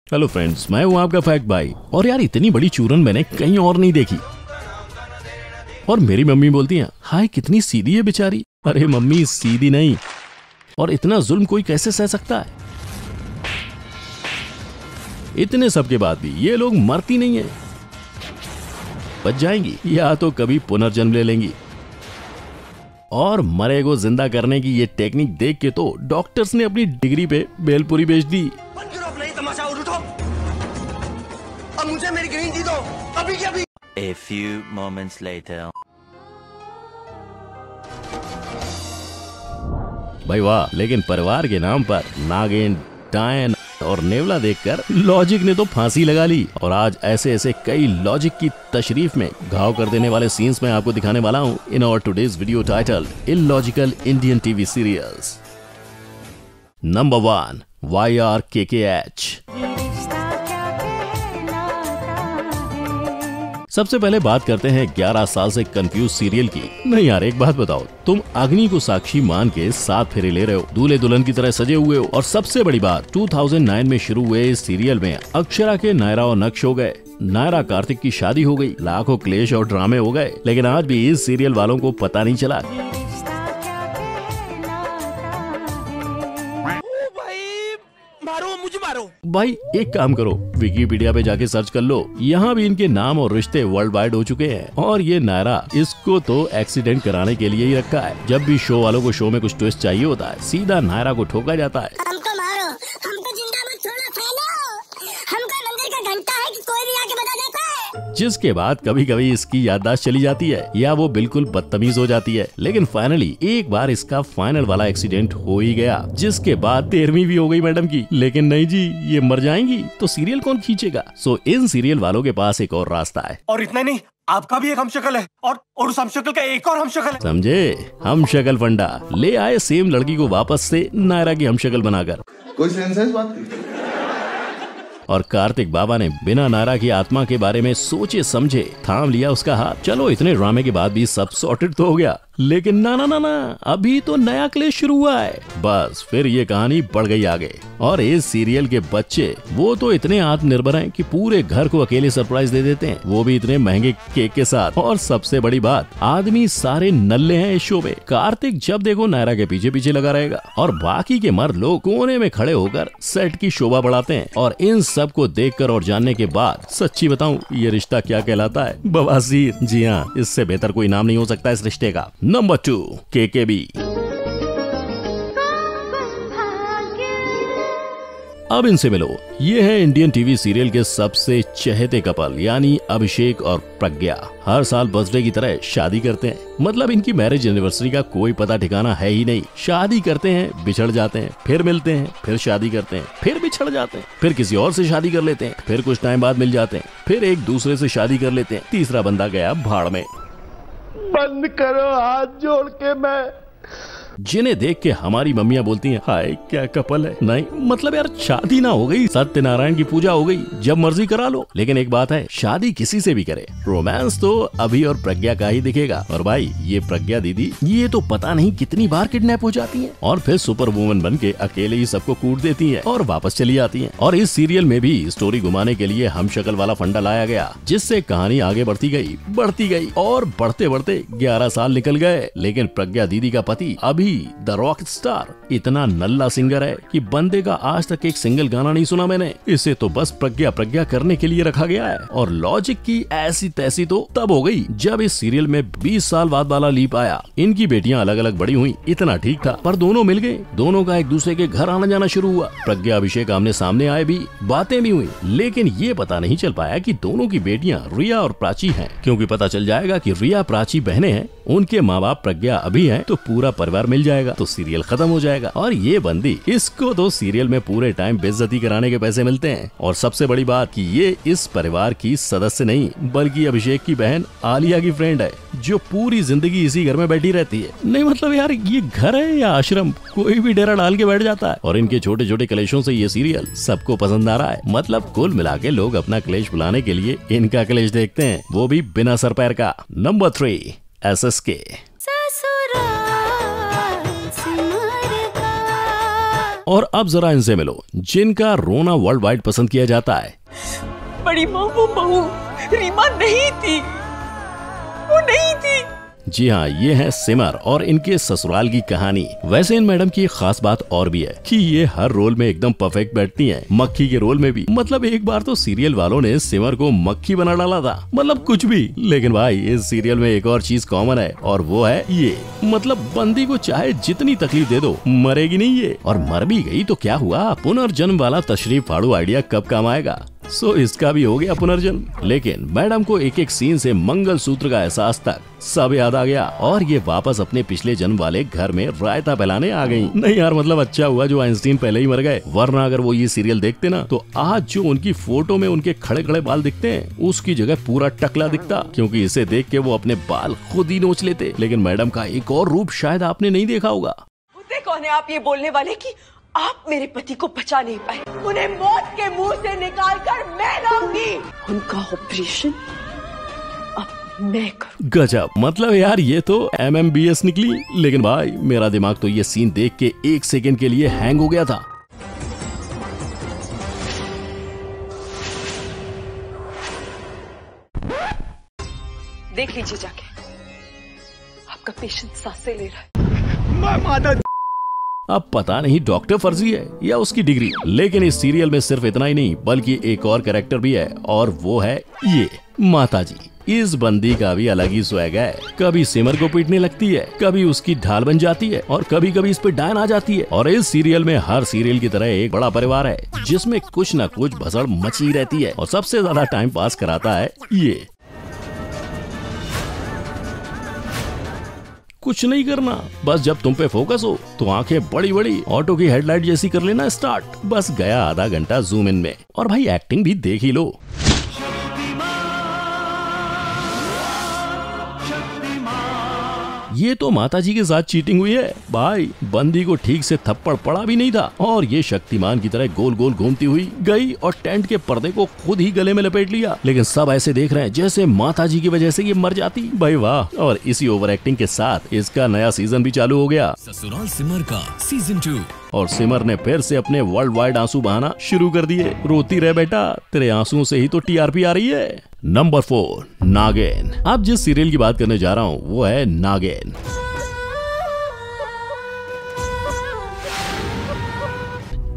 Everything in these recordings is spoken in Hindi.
हेलो फ्रेंड्स, मैं हूं आपका फैक्ट भाई। और यार इतनी बड़ी चूरन मैंने कहीं और नहीं देखी। और मेरी मम्मी बोलती हैं, हाय कितनी सीधी है बेचारी। अरे मम्मी सीधी नहीं, और इतना जुल्म कोई कैसे सह सकता है। इतने सब के बाद भी ये लोग मरती नहीं है, बच जाएंगी या तो कभी पुनर्जन्म ले लेंगी। और मरे को जिंदा करने की ये टेक्निक देख के तो डॉक्टर्स ने अपनी डिग्री पे भेलपुरी बेच दी। अब मुझे मेरी ग्रीन टी दो अभी के अभी। A few moments later. भाई वाह, लेकिन परिवार के नाम पर नागिन, डायन और नेवला देखकर लॉजिक ने तो फांसी लगा ली। और आज ऐसे ऐसे कई लॉजिक की तशरीफ में घाव कर देने वाले सीन्स में आपको दिखाने वाला हूँ in our today's video titled illogical Indian TV serials. Number 1, YRKKH। सबसे पहले बात करते हैं 11 साल से कंफ्यूज सीरियल की। नहीं यार एक बात बताओ, तुम अग्नि को साक्षी मान के 7 फेरे ले रहे हो, दूल्हे दुल्हन की तरह सजे हुए हो। और सबसे बड़ी बात, 2009 में शुरू हुए इस सीरियल में अक्षरा के नायरा और नक्श हो गए, नायरा कार्तिक की शादी हो गई, लाखों क्लेश और ड्रामे हो गए। लेकिन आज भी इस सीरियल वालों को पता नहीं चला। मारो मुझे मारो। भाई एक काम करो, विकिपीडिया पे जाके सर्च कर लो, यहाँ भी इनके नाम और रिश्ते वर्ल्ड वाइड हो चुके हैं। और ये नायरा, इसको तो एक्सीडेंट कराने के लिए ही रखा है। जब भी शो वालों को शो में कुछ ट्विस्ट चाहिए होता है, सीधा नायरा को ठोका जाता है। हमको मारो, हमको जिंदा मत छोड़ो, फैलो। हमको मंदिर का घंटा है कि कोई भी आके बजा देता है। जिसके बाद कभी कभी इसकी याददाश्त चली जाती है या वो बिल्कुल बदतमीज हो जाती है। लेकिन फाइनली एक बार इसका फाइनल वाला एक्सीडेंट हो ही गया, जिसके बाद 13वीं भी हो गई मैडम की। लेकिन नहीं जी, ये मर जाएंगी तो सीरियल कौन खींचेगा। सो इन सीरियल वालों के पास एक और रास्ता है। और इतना नहीं, आपका भी एक हमशक्ल है और उस हमशक्ल का एक और हमशक्ल है। समझे, हमशक्ल फंडा ले आए सेम लड़की को वापस से नायरा की हमशक्ल बनाकर। कोई सेंस है इस बात की? और कार्तिक बाबा ने बिना नायरा की आत्मा के बारे में सोचे समझे थाम लिया उसका हाथ। चलो इतने ड्रामे के बाद भी सब सॉर्टेड तो हो गया, लेकिन ना ना ना ना, अभी तो नया क्लेश शुरू हुआ है। बस फिर ये कहानी बढ़ गई आगे। और इस सीरियल के बच्चे वो तो इतने आत्मनिर्भर हैं कि पूरे घर को अकेले सरप्राइज दे देते हैं, वो भी इतने महंगे केक के साथ। और सबसे बड़ी बात, आदमी सारे नल्ले हैं इस शो में। कार्तिक जब देखो नायरा के पीछे पीछे लगा रहेगा और बाकी के मर्द लोग कोने में खड़े होकर सेट की शोभा बढ़ाते हैं। और इन सब को देखकर और जानने के बाद सच्ची बताऊं, ये रिश्ता क्या कहलाता है? बवासीर। जी हाँ, इससे बेहतर कोई नाम नहीं हो सकता इस रिश्ते का। Number 2, KKB। अब इनसे मिलो, ये है इंडियन टीवी सीरियल के सबसे चहेते कपल, यानी अभिषेक और प्रज्ञा। हर साल बर्थडे की तरह शादी करते हैं। मतलब इनकी मैरिज एनिवर्सरी का कोई पता ठिकाना है ही नहीं। शादी करते हैं, बिछड़ जाते हैं, फिर मिलते हैं, फिर शादी करते हैं, फिर बिछड़ जाते हैं, फिर किसी और से शादी कर लेते हैं, फिर कुछ टाइम बाद मिल जाते हैं, फिर एक दूसरे से शादी कर लेते हैं, तीसरा बंदा गया भाड़ में। बंद करो हाथ जोड़ के। मैं जिन्हें देख के हमारी मम्मियाँ बोलती हैं, हाय क्या कपल है। नहीं मतलब यार, शादी ना हो गई, सत्यनारायण की पूजा हो गई, जब मर्जी करा लो। लेकिन एक बात है, शादी किसी से भी करे, रोमांस तो अभी और प्रज्ञा का ही दिखेगा। और भाई ये प्रज्ञा दीदी, ये तो पता नहीं कितनी बार किडनैप हो जाती हैं और फिर सुपर वुमन बन के अकेले ही सबको कूट देती हैं और वापस चली जाती हैं। और इस सीरियल में भी स्टोरी घुमाने के लिए हमशक्ल वाला फंडा लाया गया, जिससे कहानी आगे बढ़ती गई और बढ़ते बढ़ते 11 साल निकल गए। लेकिन प्रज्ञा दीदी का पति अभी द रॉक स्टार इतना नल्ला सिंगर है कि बंदे का आज तक एक सिंगल गाना नहीं सुना मैंने। इसे तो बस प्रज्ञा प्रज्ञा करने के लिए रखा गया है। और लॉजिक की ऐसी तैसी तो तब हो गई जब इस सीरियल में 20 साल बाद वाला लीप आया। इनकी बेटियां अलग अलग बड़ी हुई, इतना ठीक था, पर दोनों मिल गए, दोनों का एक दूसरे के घर आना जाना शुरू हुआ। प्रज्ञा अभिषेक आमने सामने आए भी, बातें भी हुई, लेकिन ये पता नहीं चल पाया कि दोनों की बेटियां रिया और प्राची हैं। क्योंकि पता चल जाएगा कि रिया प्राची बहनें हैं, उनके माँ बाप प्रज्ञा अभी हैं, तो पूरा परिवार मिल जाएगा, तो सीरियल खत्म हो जाएगा। और ये बंदी, इसको तो सीरियल में पूरे टाइम बेइज्जती कराने के पैसे मिलते हैं। और सबसे बड़ी बात कि ये इस परिवार की सदस्य नहीं, बल्कि अभिषेक की बहन आलिया की फ्रेंड है, जो पूरी जिंदगी इसी घर में बैठी रहती है। नहीं मतलब यार, ये घर है या आश्रम, कोई भी डेरा डाल के बैठ जाता है। और इनके छोटे छोटे क्लेशों से ये सीरियल सबको पसंद आ रहा है। मतलब कुल मिला के लोग अपना क्लेश भुलाने के लिए इनका क्लेश देखते हैं, वो भी बिना सर पैर का। Number 3, SSK। और अब जरा इनसे मिलो जिनका रोना वर्ल्ड वाइड पसंद किया जाता है। बड़ी माँ वो बहू रीमा नहीं थी, वो नहीं थी। जी हाँ, ये है सिमर और इनके ससुराल की कहानी। वैसे इन मैडम की एक खास बात और भी है कि ये हर रोल में एकदम परफेक्ट बैठती हैं। मक्खी के रोल में भी, मतलब एक बार तो सीरियल वालों ने सिमर को मक्खी बना डाला था, मतलब कुछ भी। लेकिन भाई इस सीरियल में एक और चीज कॉमन है और वो है ये, मतलब बंदी को चाहे जितनी तकलीफ दे दो मरेगी नहीं ये, और मर भी गई तो क्या हुआ, पुनर्जन्म वाला तशरीफ फाड़ू आइडिया कब काम आएगा। इसका भी हो गया पुनर्जन्म। लेकिन मैडम को एक एक सीन से मंगल सूत्र का एहसास तक सब याद आ गया और ये वापस अपने पिछले जन्म वाले घर में रायता फैलाने आ गई। नहीं यार, मतलब अच्छा हुआ जो आइंस्टीन पहले ही मर गए, वरना अगर वो ये सीरियल देखते ना तो आज जो उनकी फोटो में उनके खड़े खड़े बाल दिखते हैं उसकी जगह पूरा टकला दिखता, क्योंकि इसे देख के वो अपने बाल खुद ही नोच लेते। लेकिन मैडम का एक और रूप शायद आपने नहीं देखा होगा। कौन है आप ये बोलने वाले कि आप मेरे पति को बचा नहीं पाए? उन्हें मौत के मुंह से निकाल कर मैं लाऊंगी। उनका ऑपरेशन अब मैं करूं। गजब, मतलब यार ये तो MMBS निकली। लेकिन भाई मेरा दिमाग तो ये सीन देख के 1 सेकंड के लिए हैंग हो गया था। देख लीजिए जाके, आपका पेशेंट सांसें ले रहा है। अब पता नहीं डॉक्टर फर्जी है या उसकी डिग्री, लेकिन इस सीरियल में सिर्फ इतना ही नहीं बल्कि एक और कैरेक्टर भी है और वो है ये माताजी। इस बंदी का भी अलग ही स्वैग है। कभी सिमर को पीटने लगती है, कभी उसकी ढाल बन जाती है और कभी कभी इस पे डायन आ जाती है। और इस सीरियल में हर सीरियल की तरह एक बड़ा परिवार है जिसमें कुछ न कुछ भसड़ मची रहती है और सबसे ज्यादा टाइम पास कराता है ये। कुछ नहीं करना, बस जब तुम पे फोकस हो तो आंखें बड़ी बड़ी ऑटो की हेडलाइट जैसी कर लेना स्टार्ट। बस गया आधा घंटा जूम इन में। और भाई एक्टिंग भी देख ही लो। ये तो माताजी के साथ चीटिंग हुई है भाई। बंदी को ठीक से थप्पड़ पड़ा भी नहीं था और ये शक्तिमान की तरह गोल गोल घूमती हुई गई और टेंट के पर्दे को खुद ही गले में लपेट लिया। लेकिन सब ऐसे देख रहे हैं जैसे माताजी की वजह से ये मर जाती। भाई वाह। और इसी ओवर एक्टिंग के साथ इसका नया सीजन भी चालू हो गया, ससुराल सिमर का सीजन 2। और सिमर ने फिर से अपने वर्ल्ड वाइड आंसू बहाना शुरू कर दिए। रोती रहे बेटा, तेरे आंसुओं से ही तो TRP आ रही है। नंबर 4, नागिन। अब जिस सीरियल की बात करने जा रहा हूँ वो है नागिन।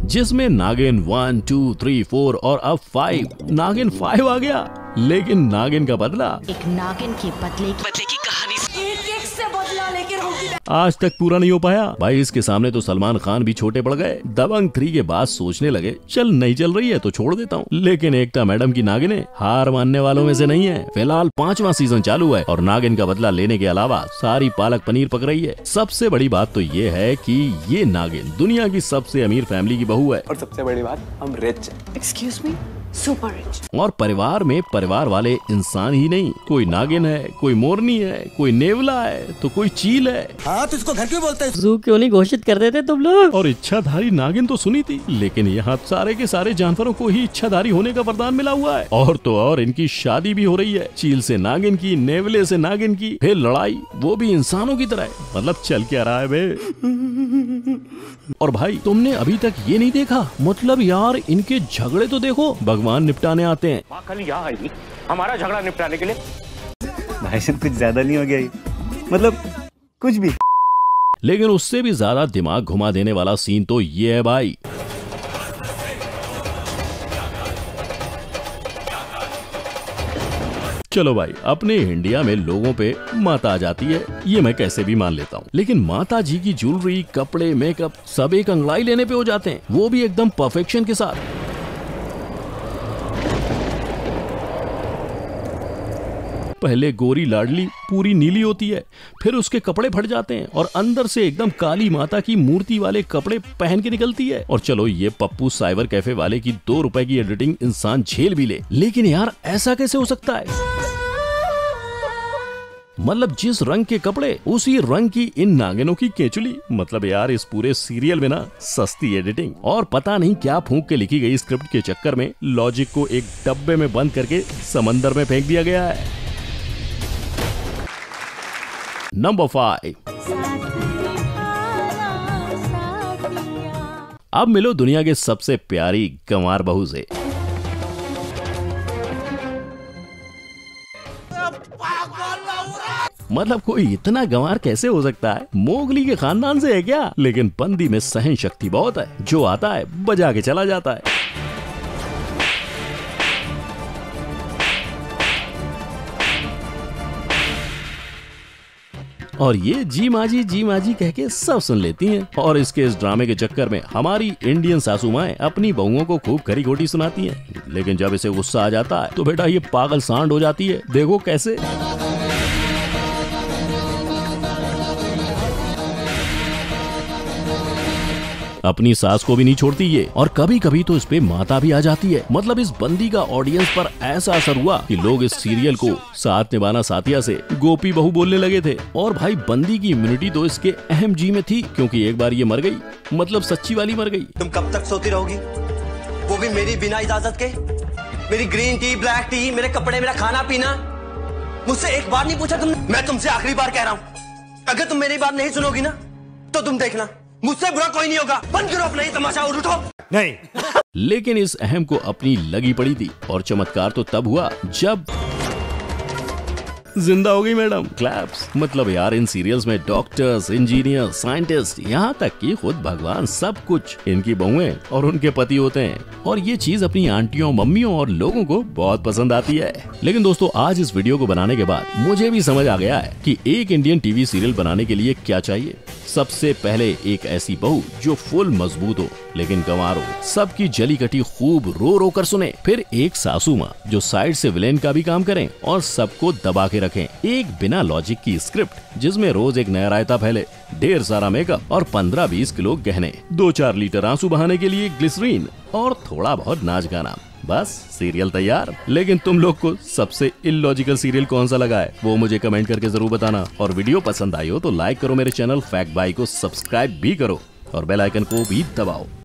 जिसमें नागिन 1, 2, 3, 4 और अब 5, नागिन 5 आ गया। लेकिन नागिन का बदला, एक नागिन की बदले की कहानी एक से बदला लेके रहूंगी। आज तक पूरा नहीं हो पाया भाई। इसके सामने तो सलमान खान भी छोटे पड़ गए। दबंग 3 के बाद सोचने लगे चल नहीं चल रही है तो छोड़ देता हूँ। लेकिन एकता मैडम की नागिन हार मानने वालों में से नहीं है। फिलहाल 5वां सीजन चालू है और नागिन का बदला लेने के अलावा सारी पालक पनीर पक रही है। सबसे बड़ी बात तो ये है कि ये नागिन दुनिया की सबसे अमीर फैमिली की बहू है। और सबसे बड़ी बात, हम रिच हैं। Excuse me, super rich. और परिवार में परिवार वाले इंसान ही नहीं, कोई नागिन है, कोई मोरनी है, कोई नेवला है तो कोई चील है। हाँ तो इसको घर क्यों बोलते हैं? जू क्यों नहीं घोषित कर देते तुम लोग? और इच्छाधारी नागिन तो सुनी थी, लेकिन यहाँ सारे के सारे जानवरों को ही इच्छाधारी होने का वरदान मिला हुआ है। और तो और इनकी शादी भी हो रही है, चील से नागिन की, नेवले से नागिन की, फिर लड़ाई वो भी इंसानों की तरह। मतलब चल क्या रहा है बे। और भाई तुमने अभी तक ये नहीं देखा, मतलब यार इनके झगड़े तो देखो, भगवान निपटाने आते हैं। कल यहाँ आई हमारा झगड़ा निपटाने के लिए। भाई साहब कुछ ज्यादा नहीं हो गया ये? मतलब कुछ भी। लेकिन उससे भी ज्यादा दिमाग घुमा देने वाला सीन तो ये है भाई। चलो भाई, अपने इंडिया में लोगों पे माता आ जाती है, ये मैं कैसे भी मान लेता हूँ। लेकिन माता जी की ज्वेलरी, कपड़े, मेकअप सब एक अंगड़ाई लेने पे हो जाते हैं, वो भी एकदम परफेक्शन के साथ। पहले गोरी लाडली पूरी नीली होती है, फिर उसके कपड़े फट जाते हैं और अंदर से एकदम काली माता की मूर्ति वाले कपड़े पहन के निकलती है। और चलो ये पप्पू साइबर कैफे वाले की 2 रुपए की एडिटिंग इंसान झेल भी ले, लेकिन यार ऐसा कैसे हो सकता है? मतलब जिस रंग के कपड़े उसी रंग की इन नागिनों की केचुली। मतलब यार इस पूरे सीरियल में ना सस्ती एडिटिंग और पता नहीं क्या फूंक के लिखी गई स्क्रिप्ट के चक्कर में लॉजिक को एक डब्बे में बंद करके समंदर में फेंक दिया गया है। नंबर 5, अब मिलो दुनिया के सबसे प्यारी गंवार बहू से। मतलब कोई इतना गंवार कैसे हो सकता है? मोगली के खानदान से है क्या? लेकिन बंदी में सहन शक्ति बहुत है, जो आता है बजा के चला जाता है। और ये जी माजी कह के सब सुन लेती हैं। और इसके इस ड्रामे के चक्कर में हमारी इंडियन सासू माएं अपनी बहुओं को खूब खरी खोटी सुनाती हैं। लेकिन जब इसे गुस्सा आ जाता है तो बेटा ये पागल सांड हो जाती है। देखो कैसे। अपनी सास को भी नहीं छोड़ती ये, और कभी कभी तो इस पे माता भी आ जाती है। मतलब इस बंदी का ऑडियंस पर ऐसा असर हुआ कि लोग इस सीरियल को साथ निभाना साथिया से गोपी बहू बोलने लगे थे। और भाई बंदी की इम्यूनिटी तो इसके अहम जी में थी, क्योंकि एक बार ये मर गई, मतलब सच्ची वाली मर गई। तुम कब तक सोती रहोगी, वो भी मेरी बिना इजाजत के? मेरी ग्रीन टी, ब्लैक टी, मेरे कपड़े, मेरा खाना पीना, मुझसे एक बार नहीं पूछा तुमने? मैं तुमसे आखिरी बार कह रहा हूँ, अगर तुम मेरी बात नहीं सुनोगी ना तो तुम देखना मुझसे बुरा कोई नहीं होगा। बंद करो अपना ही तमाशा और उठो। नहीं। लेकिन इस अहम को अपनी लगी पड़ी थी, और चमत्कार तो तब हुआ जब जिंदा हो गई मैडम। क्लैप्स। मतलब यार इन सीरियल्स में डॉक्टर्स, इंजीनियर, साइंटिस्ट, यहाँ तक कि खुद भगवान, सब कुछ इनकी बहुएं और उनके पति होते हैं। और ये चीज अपनी आंटियों, मम्मियों और लोगों को बहुत पसंद आती है। लेकिन दोस्तों आज इस वीडियो को बनाने के बाद मुझे भी समझ आ गया है कि एक इंडियन टीवी सीरियल बनाने के लिए क्या चाहिए। सबसे पहले एक ऐसी बहू जो फुल मजबूत हो लेकिन गंवार हो, सबकी जली कटी खूब रो रो कर सुने। फिर एक सासू माँ जो साइड से विलेन का भी काम करें और सबको दबा के रखें। एक बिना लॉजिक की स्क्रिप्ट जिसमें रोज एक नया रायता फैले, ढेर सारा मेकअप और 15-20 किलो गहने, 2-4 लीटर आंसू बहाने के लिए ग्लिसरीन और थोड़ा बहुत नाच गाना। बस सीरियल तैयार। लेकिन तुम लोग को सबसे इलॉजिकल सीरियल कौन सा लगा है वो मुझे कमेंट करके जरूर बताना। और वीडियो पसंद आई हो तो लाइक करो, मेरे चैनल फैक्ट बाई को सब्सक्राइब भी करो और बेल आइकन को भी दबाओ।